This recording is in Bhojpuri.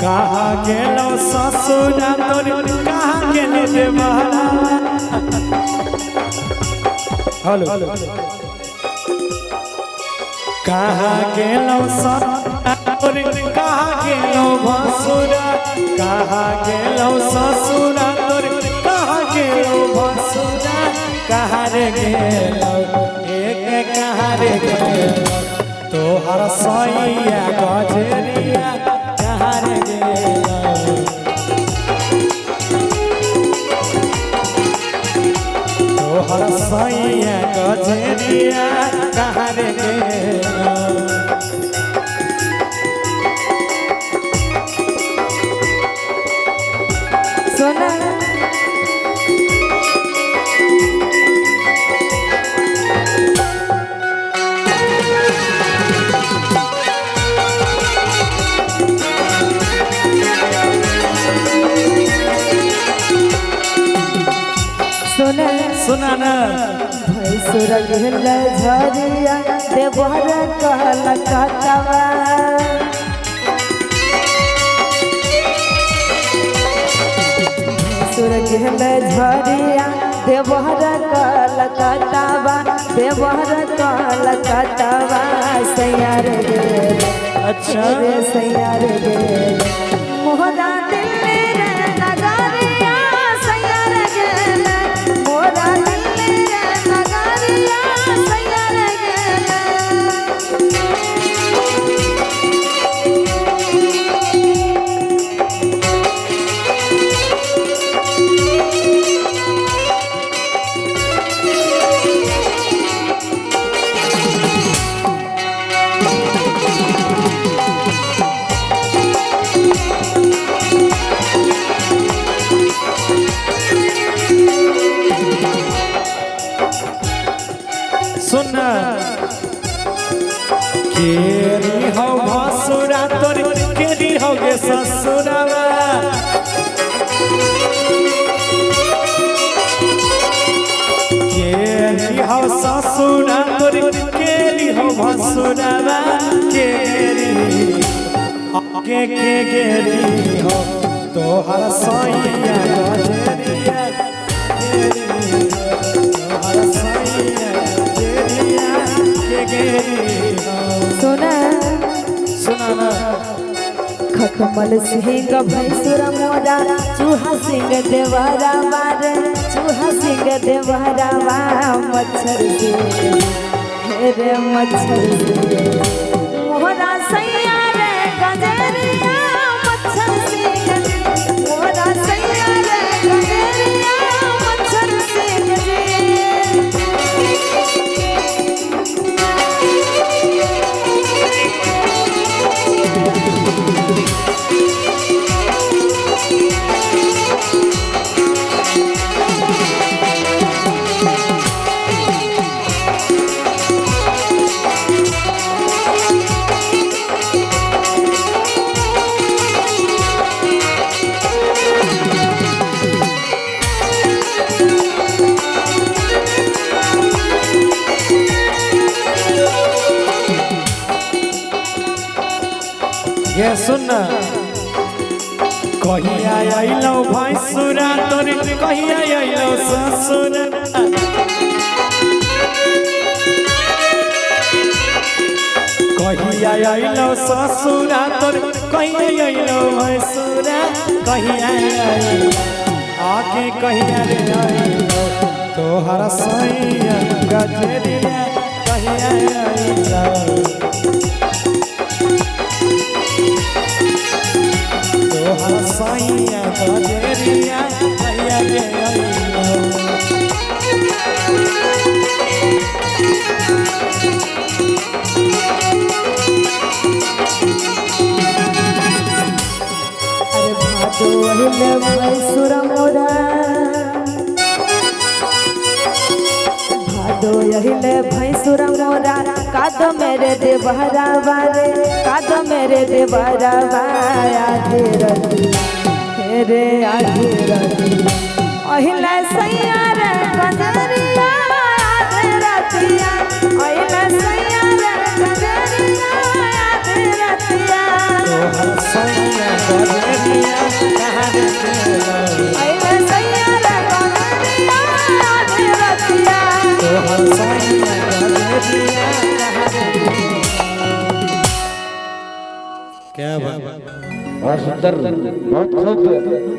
कहाँ गेलो ससुरा तोर कहाँ गेलो देवरा। हेलो कहाँ गेलो ससुरा तोर कहाँ गेलो भसुरा। कहाँ गेलो ससुरा तोर कहाँ गेलो भसुरा। कहाँ रे गेलो एक कहाँ रे गेलो तोहर सैया गजरिया। कहाँ रे गेलो तोहर सैया गजरिया। कहाँ रे गेलो सोना सुना ना भैंसुर गिल झरिया देवर कहल कतवा। भैंसुर गिल झरिया देवर कहल कतवा। देवर कहल कतवा सैयार गेल। अच्छा रे सैयार गेल मोहरा दिल्ली रे नगरिया। सैयार गेल मोहरा दिल्ली रे नगरिया। सैयार गेल सुना केरी हो भसुरा तोर केरी हो गे ससुरावा। केरी हो ससुरा तोर केरी हो भसुरावा। केरी के गेरी हो तोहर सैया गजरिया। तोहर सैया सोना सुना ना खखमल सिंह भैंसुर मोरा चूहा सिंह देवरा मारे। चूहा सिंह देवरा मच्छर से रे मच्छर से मोरा सैया रे गजरिया। मच्छर सिंह मोरा सैया रे गजरिया। मच्छर सिंह ये सुन कहिया अइलो भैंसुरा तोर कहिया अइलो ससुरा। कहिया अइलो ससुरा तोर कहिया अइलो भैंसुरा। कहिया अइलो आके कहिया रे अइलो तोहर सैया गजरिया। कहिया अइलो तोहर सैया गजरिया। कहिया रे अइलो अरे भादो अहिले भैंसुर मोरा। भादो अहिले भैंसुर मोरा कादो मेरे देवरा बारे। कादो मेरे देवरा आधे रती रे आधे रती। अहिले सैया रे गजरिया। आधे रतिया अहिले सैया रे गजरिया। सुंदर बहुत खूब